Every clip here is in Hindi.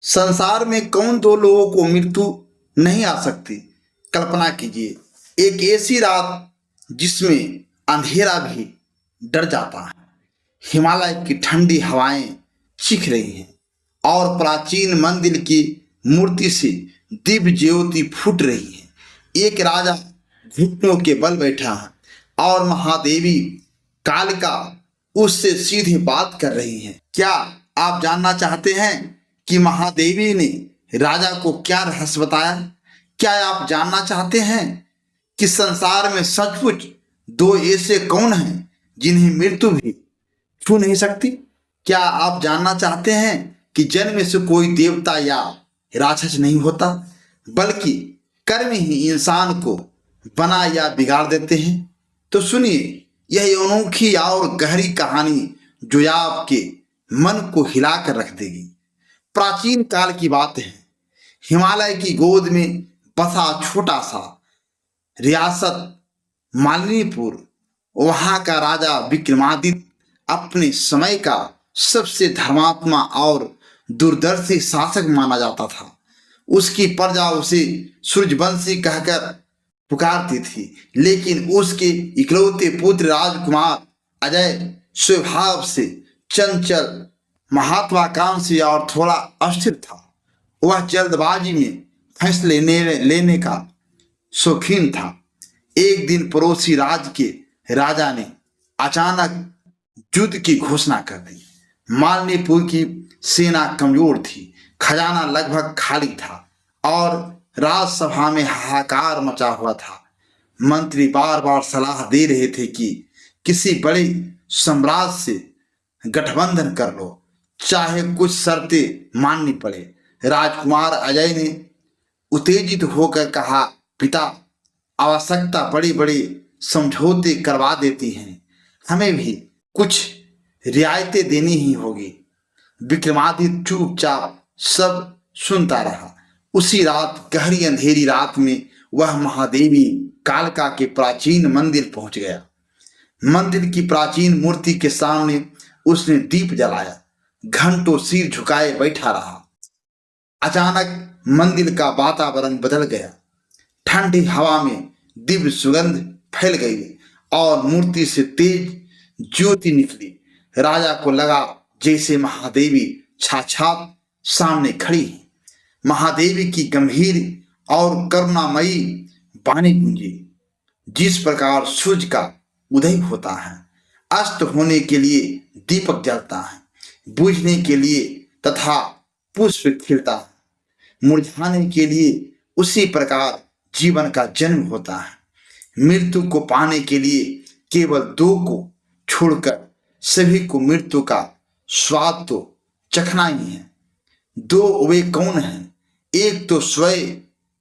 संसार में कौन दो लोगों को मृत्यु नहीं आ सकती। कल्पना कीजिए एक ऐसी रात जिसमें अंधेरा भी डर जाता है, हिमालय की ठंडी हवाएं चीख रही हैं और प्राचीन मंदिर की मूर्ति से दिव्य ज्योति फूट रही है। एक राजा घुटनों के बल बैठा है और महादेवी कालिका उससे सीधे बात कर रही हैं। क्या आप जानना चाहते हैं कि महादेवी ने राजा को क्या रहस्य बताया? क्या आप जानना चाहते हैं कि संसार में सचमुच दो ऐसे कौन हैं जिन्हें मृत्यु भी छू नहीं सकती? क्या आप जानना चाहते हैं कि जन्म से कोई देवता या राक्षस नहीं होता, बल्कि कर्म ही इंसान को बना या बिगाड़ देते हैं? तो सुनिए यह अनोखी और गहरी कहानी जो आपके मन को हिलाकर रख देगी। प्राचीन काल की बात है। हिमालय की गोद में बसा छोटा सा रियासत मालिनीपुर। वहां का राजा विक्रमादित्य अपने समय का सबसे धर्मात्मा और दूरदर्शी शासक माना जाता था। उसकी प्रजा उसे सूर्यवंशी कहकर पुकारती थी, लेकिन उसके इकलौते पुत्र राजकुमार अजय स्वभाव से चंचल, महत्वाकांक्षी और थोड़ा अस्थिर था। वह जल्दबाजी में फैसले लेने का शौकीन था। एक दिन पड़ोसी राज्य के राजा ने अचानक युद्ध की घोषणा कर दी। मालिनीपुर की सेना कमजोर थी, खजाना लगभग खाली था और राजसभा में हाहाकार मचा हुआ था। मंत्री बार बार सलाह दे रहे थे कि किसी बड़े साम्राज्य से गठबंधन कर लो, चाहे कुछ शर्तें माननी पड़े। राजकुमार अजय ने उत्तेजित होकर कहा, पिता, आवश्यकता बड़े बड़े समझौते करवा देती हैं, हमें भी कुछ रियायतें देनी ही होगी। विक्रमादित्य चुपचाप सब सुनता रहा। उसी रात, गहरी अंधेरी रात में, वह महादेवी कालिका के प्राचीन मंदिर पहुंच गया। मंदिर की प्राचीन मूर्ति के सामने उसने दीप जलाया, घंटों सिर झुकाए बैठा रहा। अचानक मंदिर का वातावरण बदल गया। ठंडी हवा में दिव्य सुगंध फैल गई और मूर्ति से तेज ज्योति निकली। राजा को लगा जैसे महादेवी साक्षात सामने खड़ी है। महादेवी की गंभीर और करुणामयी वाणी गूंजी, जिस प्रकार सूर्य का उदय होता है, अस्त होने के लिए दीपक जलता है, बुझने के लिए तथा पुष्प खिलता है, मुरझाने के लिए उसी प्रकार जीवन का जन्म होता है। मृत्यु को पाने के लिए केवल दो को छोड़कर सभी को मृत्यु का स्वाद तो चखना ही है। दो वे कौन हैं? एक तो स्वयं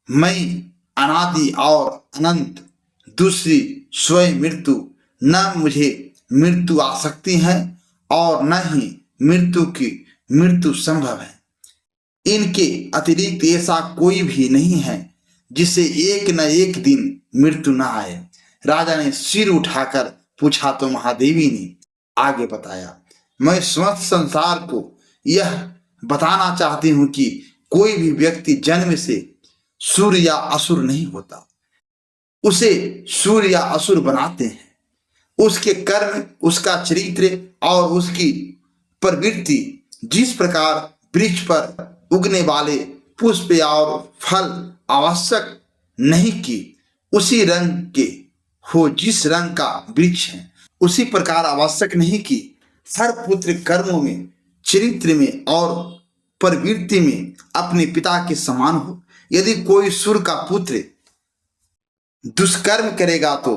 मैं अनादि और अनंत, दूसरी स्वयं मृत्यु। न मुझे मृत्यु आ सकती है और न ही मृत्यु की मृत्यु संभव है। इनके अतिरिक्त ऐसा कोई भी नहीं है जिसे एक न एक दिन मृत्यु न आए। राजा ने सिर उठाकर पूछा तो महादेवी ने आगे बताया, मैं समस्त संसार को यह बताना चाहती हूं कि कोई भी व्यक्ति जन्म से सूर्य या असुर नहीं होता। उसे सूर्य या असुर बनाते हैं उसके कर्म, उसका चरित्र और उसकी प्रवृत्ति। जिस प्रकार वृक्ष पर उगने वाले पुष्प और फल आवश्यक नहीं कि उसी रंग के हो जिस रंग का वृक्ष है, उसी प्रकार आवश्यक नहीं कि हर पुत्र कर्मों में, चरित्र में और प्रवृत्ति में अपने पिता के समान हो। यदि कोई सुर का पुत्र दुष्कर्म करेगा तो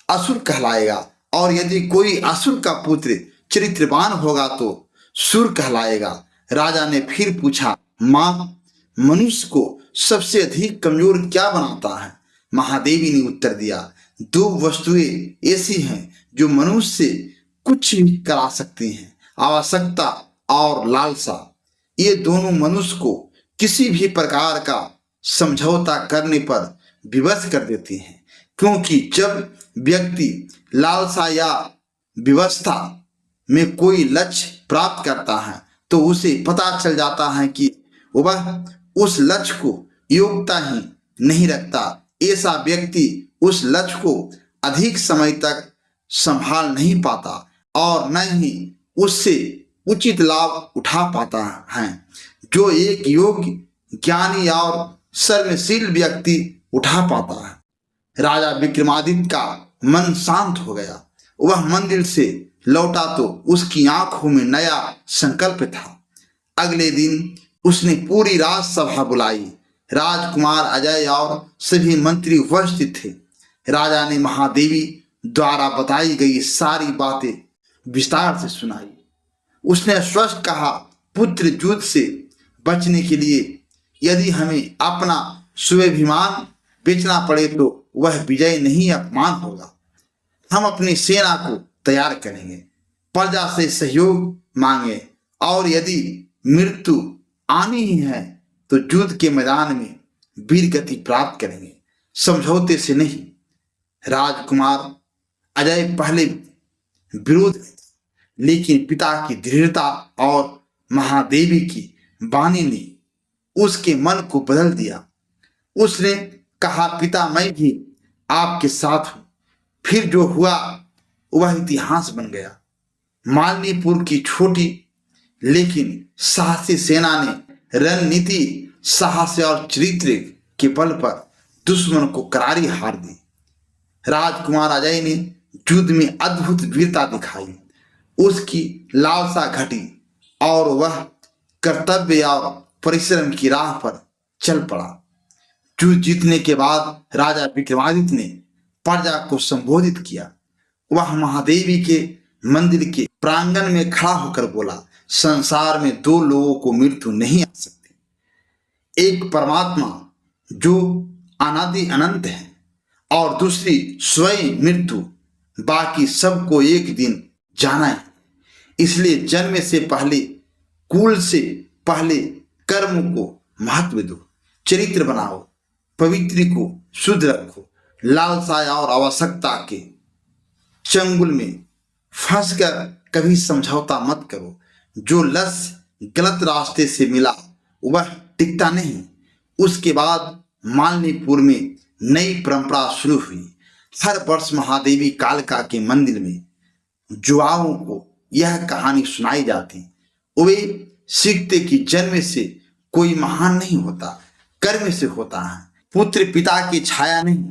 असुर कहलाएगा, और यदि कोई असुर का पुत्र चरित्रवान होगा तो सुर कहलाएगा। राजा ने फिर पूछा, मां, मनुष्य को सबसे अधिक कमजोर क्या बनाता है? महादेवी ने उत्तर दिया, दो वस्तुएं ऐसी हैं जो मनुष्य से कुछ भी करा सकती हैं, आवश्यकता और लालसा। ये दोनों मनुष्य को किसी भी प्रकार का समझौता करने पर विवश कर देती हैं, क्योंकि जब व्यक्ति लालसा या व्यवस्था में कोई लक्ष्य प्राप्त करता है तो उसे पता चल जाता है कि वह उस लक्ष्य को योग्यता ही नहीं रखता। ऐसा व्यक्ति उस लक्ष्य को अधिक समय तक संभाल नहीं पाता और न ही उससे उचित लाभ उठा पाता है। जो एक योग्य, ज्ञानी और सर्वशील व्यक्ति उठा पाता है। राजा विक्रमादित्य का मन शांत हो गया। वह मंदिर से लौटा तो उसकी आंखों में नया संकल्प था। अगले दिन उसने पूरी राजसभा बुलाई। राजकुमार अजय और सभी मंत्री उपस्थित थे। राजा ने महादेवी द्वारा बताई गई सारी बातें विस्तार से सुनाई। उसने स्पष्ट कहा, पुत्र, युद्ध से बचने के लिए यदि हमें अपना स्वाभिमान बेचना पड़े तो वह विजय नहीं, अपमान होगा। हम अपनी सेना को तैयार करेंगे, प्रजा से सहयोग मांगे और यदि मृत्यु आनी ही है तो युद्ध के मैदान में वीर गति प्राप्त करेंगे, समझौते से नहीं। राजकुमार अजय पहले विरोध में, लेकिन पिता की दृढ़ता और महादेवी की वाणी ने उसके मन को बदल दिया। उसने कहा, पिता, मैं भी आपके साथ हूं। फिर जो हुआ वह इतिहास बन गया। मालिनीपुर की छोटी लेकिन साहसी सेना ने रणनीति, साहस और चरित्र के बल पर दुश्मन को करारी हार दी। राजकुमार अजय ने युद्ध में अद्भुत वीरता दिखाई। उसकी लालसा घटी और वह कर्तव्य और परिश्रम की राह पर चल पड़ा। युद्ध जीतने के बाद राजा विक्रमादित्य ने प्रजा को संबोधित किया। वह महादेवी के मंदिर के प्रांगण में खड़ा होकर बोला, संसार में दो लोगों को मृत्यु नहीं आ सकती। एक परमात्मा जो अनादि अनंत है और दूसरी स्वयं मृत्यु। बाकी सबको एक दिन जाना है। इसलिए जन्म से पहले, कुल से पहले कर्म को महत्व दो, चरित्र बनाओ, पवित्र को शुद्ध रखो। लालसा और आवश्यकता के चंगुल में फंसकर कभी समझौता मत करो। जो लक्ष्य गलत रास्ते से मिला वह टिकता नहीं। उसके बाद मालिनीपुर में नई परंपरा शुरू हुई। हर वर्ष महादेवी कालिका के मंदिर में युवाओं को यह कहानी सुनाई जाती। वे सीखते कि जन्म से कोई महान नहीं होता, कर्म से होता है। पुत्र पिता की छाया नहीं,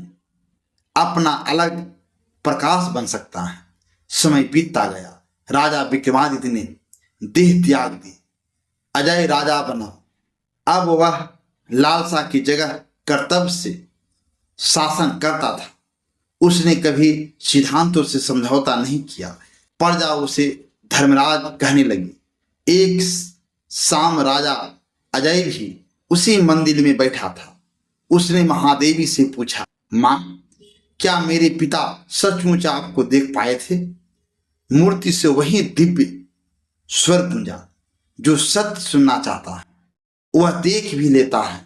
अपना अलग प्रकाश बन सकता है। समय बीतता गया। राजा विक्रमादित्य ने देह त्याग दी। अजय राजा बना। अब वह लालसा की जगह कर्तव्य से शासन करता था। उसने कभी सिद्धांतों से समझौता नहीं किया। प्रजा उसे धर्मराज कहने लगी। एक शाम राजा अजय भी उसी मंदिर में बैठा था। उसने महादेवी से पूछा, माँ, क्या मेरे पिता सचमुच आपको देख पाए थे? मूर्ति से वही दिव्य स्वर गूंजा। जो सत्य सुनना चाहता है वह देख भी लेता है।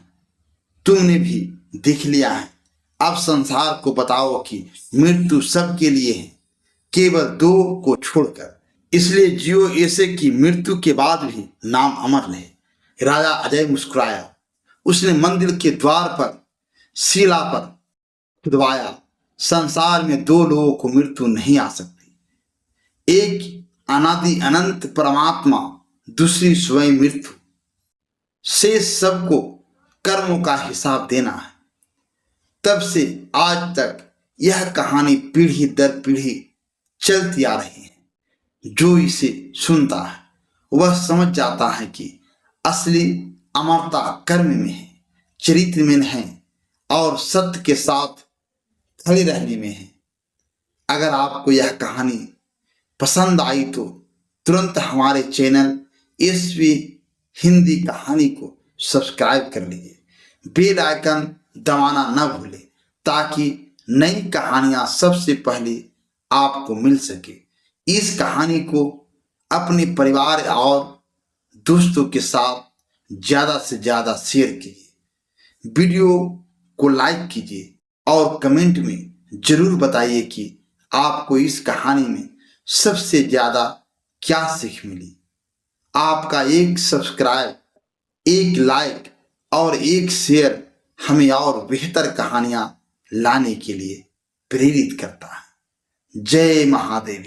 तुमने भी देख लिया है। अब संसार को बताओ कि मृत्यु सबके लिए है, केवल दो को छोड़कर। इसलिए जियो ऐसे कि मृत्यु के बाद भी नाम अमर रहे। राजा अजय मुस्कुराया। उसने मंदिर के द्वार पर शिला पर खुदवाया, संसार में दो लोगों को मृत्यु नहीं आ सकती। एक अनादि अनंत परमात्मा, दूसरी स्वयं मृत्यु। शेष सबको कर्मों का हिसाब देना है। तब से आज तक यह कहानी पीढ़ी दर पीढ़ी चलती आ रही है। जो इसे सुनता है वह समझ जाता है कि असली अमरता कर्म में है, चरित्र में है और सत्य के साथ खड़े रहने में है। अगर आपको यह कहानी पसंद आई तो तुरंत हमारे चैनल एसवी हिंदी कहानी को सब्सक्राइब कर लीजिए। बेल आइकन दबाना न भूलें ताकि नई कहानियां सबसे पहले आपको मिल सके। इस कहानी को अपने परिवार और दोस्तों के साथ ज़्यादा से ज़्यादा शेयर कीजिए। वीडियो को लाइक कीजिए और कमेंट में ज़रूर बताइए कि आपको इस कहानी में सबसे ज़्यादा क्या सीख मिली। आपका एक सब्सक्राइब एक लाइक और एक शेयर हमें और बेहतर कहानियां लाने के लिए प्रेरित करता है। जय महादेवी।